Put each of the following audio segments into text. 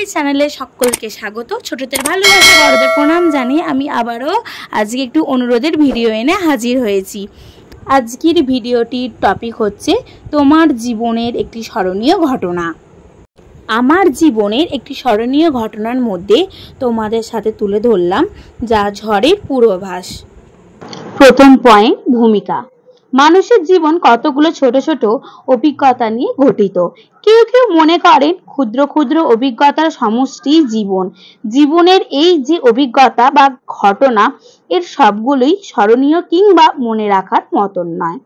এই চ্যানেলে সকলকে স্বাগত। ছোটদের ভালোবাসা, বড়দের প্রণাম জানিয়ে আমি আবারও আজকে একটু অনুরোধের ভিডিও এনে হাজির হয়েছি। আজকের ভিডিওটির টপিক হচ্ছে তোমার জীবনের একটি স্মরণীয় ঘটনা। আমার জীবনের একটি স্মরণীয় ঘটনার মধ্যে তোমাদের সাথে তুলে ধরলাম যা ঝড়ের পূর্বাভাস। প্রথম পয়েন্ট, ভূমিকা। মানুষের জীবন কতগুলো ছোট ছোট অভিজ্ঞতা নিয়ে গঠিত। কেউ কেউ মনে করেন ক্ষুদ্র ক্ষুদ্র অভিজ্ঞতার সমষ্টি জীবন। জীবনের এই যে অভিজ্ঞতা বা ঘটনা, এর সবগুলোই স্মরণীয় কিংবা মনে রাখার মতন নয়।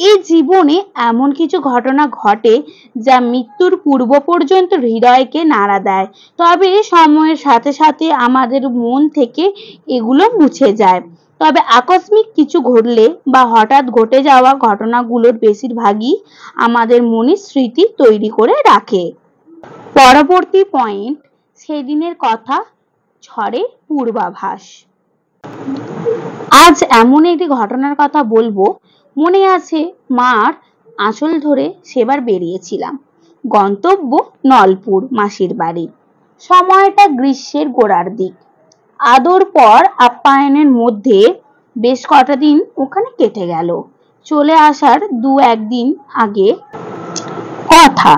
এই জীবনে এমন কিছু ঘটনা ঘটে যা মৃত্যুর পূর্ব পর্যন্ত হৃদয়কে নাড়া দেয়, তবে সময়ের সাথে সাথে আমাদের মন থেকে এগুলো মুছে যায়। তবে আকস্মিক কিছু ঘটলে বা হঠাৎ ঘটে যাওয়া ঘটনাগুলোর বেশিরভাগই আমাদের মনে স্মৃতি তৈরি করে রাখে। পরবর্তী পয়েন্ট, সেদিনের কথা, ঝড়ের পূর্বাভাস। আজ এমন একটি ঘটনার কথা বলবো। মনে আছে, মার আঁচল ধরে সেবার বেরিয়েছিলাম। গন্তব্য নলপুর, মাসির বাড়ি। সময়টা গ্রীষ্মের গোড়ার দিক। আদর পর আপ্যায়নের মধ্যে বেশ কটা দিন ওখানে কেটে গেল। চলে আসার দু একদিন আগে কথা,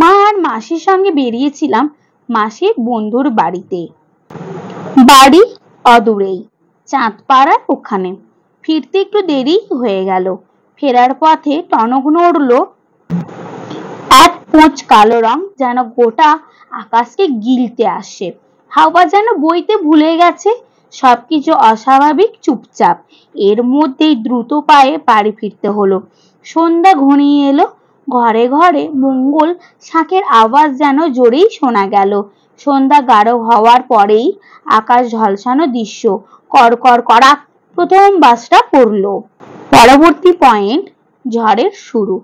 মা আর মাসির সঙ্গে বেরিয়েছিলাম মাসির বন্ধুর বাড়িতে। বাড়ি অদূরেই, চাঁদপাড়ার ওখানে। ফিরতে একটু দেরি হয়ে গেল। ফেরার পথে টনক নড়ল এক পোঁচ কালো রং, যেন গোটা আকাশকে গিলতে আসে। হাওয়া যেন বইতে ভুলে গেছে। সবকিছু অস্বাভাবিক চুপচাপ। এর মধ্যেই দ্রুত পায়ে বাড়ি ফিরতে হলো। সন্ধ্যা ঘনিয়ে এলো। ঘরে ঘরে মঙ্গল শাঁখের আওয়াজ যেন জোরেই শোনা গেল। সন্ধ্যা গাঢ় হওয়ার পরেই আকাশ ঝলসানো দৃশ্য। করকর কড়াক প্রথম বাসটা পড়ল। পরবর্তী পয়েন্ট, ঝড়ের শুরু।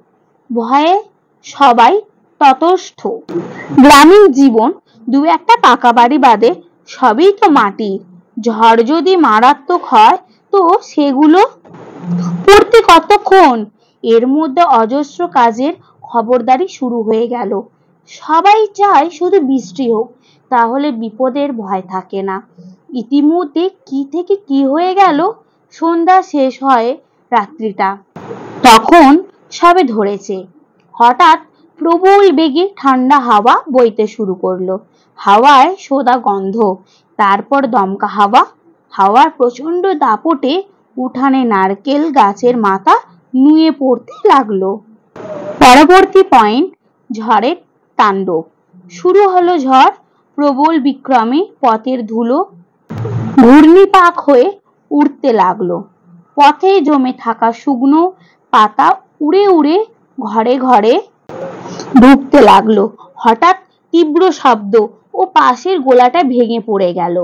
ভয়ে সবাই ততস্থ। গ্রামীণ জীবন, দু একটা পাকা বাড়ি বাদে সবই তো মাটি। ঝড় যদি মারাত্মক হয় তো সেগুলো পড়তে কতক্ষণ? এর মধ্যে অজস্র কাজের খবরদারি শুরু হয়ে গেল। সবাই চায় শুধু বৃষ্টি হোক, তাহলে বিপদের ভয় থাকে না। ইতিমধ্যে কি থেকে কি হয়ে গেল। সন্ধ্যা শেষ হয় রাত্রিটা তখন সবে ধরেছে। হঠাৎ প্রবল বেগে ঠান্ডা হাওয়া বইতে শুরু করলো। হাওয়ায় সোদা গন্ধ, তারপর দমকা হাওয়া। হাওয়ার প্রচন্ড দাপটে উঠানে নারকেল গাছের মাথা নুয়ে পড়তে লাগলো। পরবর্তী পয়েন্ট, ঝড়ের তাণ্ডব। শুরু হলো ঝড়। প্রবল বিক্রমে পথের ধুলো ঘূর্ণিপাক হয়ে উড়তে লাগলো। পথে জমে থাকা শুকনো পাতা উড়ে উড়ে ঘরে ঘরে ঢুকতে লাগলো। হঠাৎ তীব্র শব্দ ও পাশের গোলাটা ভেঙে পড়ে গেল।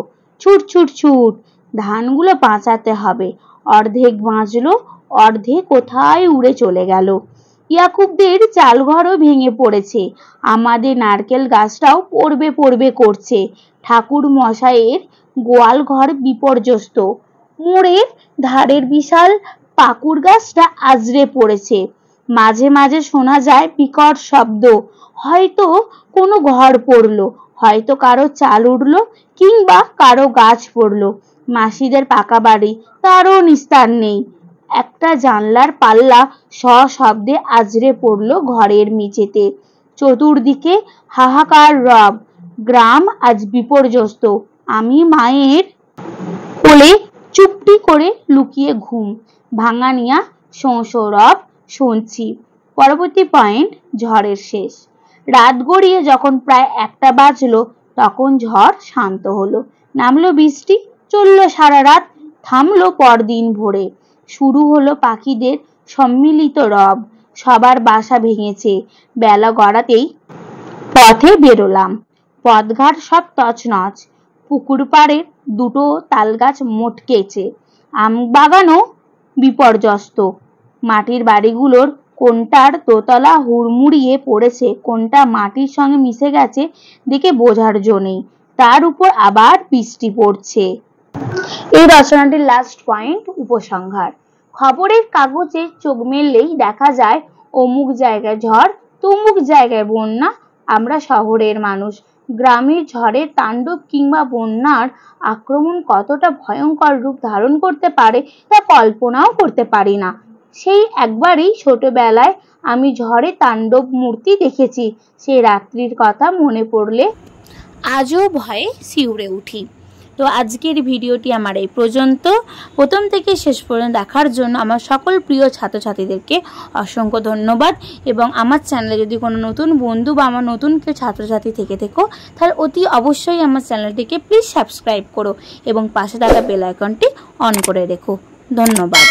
ছুট ছুট ছুট, ধানগুলো বাঁচাতে হবে। অর্ধেক বাঁচলো, অর্ধেক কোথায় উড়ে চলে গেল। ইয়াকুবদের চালঘরও ভেঙে পড়েছে। আমাদের নারকেল গাছটাও পড়বে পড়বে করছে। ঠাকুর মশাইয়ের গোয়াল ঘর বিপর্যস্ত। মোড়ের ধারের বিশাল পাকুড় গাছটা আজড়ে পড়েছে। মাঝে মাঝে শোনা যায় বিকট শব্দ। হয়তো কোনো ঘর পড়লো, হয়তো কারো চাল উঠলো, কিংবা কারো গাছ পড়লো। মাসিদের পাকা বাড়ি, তারও নিস্তার নেই। একটা জানলার পাল্লা সশব্দে আজড়ে পড়লো ঘরের মেঝেতে। চতুর্দিকে হাহাকার রব। গ্রাম আজ বিপর্যস্ত। আমি মায়ের কোলে চুপটি করে লুকিয়ে ঘুম ভাঙানিয়া সৌসরব শুনছি। পরবর্তী পয়েন্ট, ঝড়ের শেষ। রাত গড়িয়ে যখন প্রায় 1টা বাজলো, তখন ঝড় শান্ত হলো। নামলো বৃষ্টি, চললো সারা রাত, থামলো পরদিন ভোরে। শুরু হলো পাখিদের সম্মিলিত রব। সবার বাসা ভেঙেছে। বেলা গড়াতেই পথে বেরোলাম। পথঘাট সব তছনছ। পুকুর পাড়ের দুটো তালগাছ মটকেছে। আম বাগানও বিপর্যস্ত। মাটির বাড়িগুলোর কোনটার দোতলা হুড়মুড়িয়ে পড়েছে, কোনটা মাটির সঙ্গে মিশে গেছে দেখে বোঝার জো নেই। তার উপর আবার বৃষ্টি পড়ছে। এই রচনাটির লাস্ট পয়েন্ট, উপসংহার। খবরের কাগজে চোখ মেললেই দেখা যায় অমুক জায়গায় ঝড়, তমুক জায়গায় বন্যা। আমরা শহরের মানুষ, গ্রামের ঝড়ের তাণ্ডব কিংবা বন্যার আক্রমণ কতটা ভয়ঙ্কর রূপ ধারণ করতে পারে তা কল্পনাও করতে পারি না। সেই একবারই ছোটবেলায় আমি ঝড়ে তাণ্ডব মূর্তি দেখেছি। সেই রাত্রির কথা মনে পড়লে আজও ভয়ে শিউরে উঠি। তো আজকের ভিডিওটি আমার এই পর্যন্ত। প্রথম থেকে শেষ পর্যন্ত দেখার জন্য আমার সকল প্রিয় ছাত্রছাত্রীদেরকে অসংখ্য ধন্যবাদ। এবং আমার চ্যানেলে যদি কোনো নতুন বন্ধু বা আমার নতুন কেউ ছাত্রছাত্রী থেকে থেকো, তাহলে অতি অবশ্যই আমার চ্যানেলটিকে প্লিজ সাবস্ক্রাইব করো এবং পাশে থাকা বেল আইকনটি অন করে রেখো। ধন্যবাদ।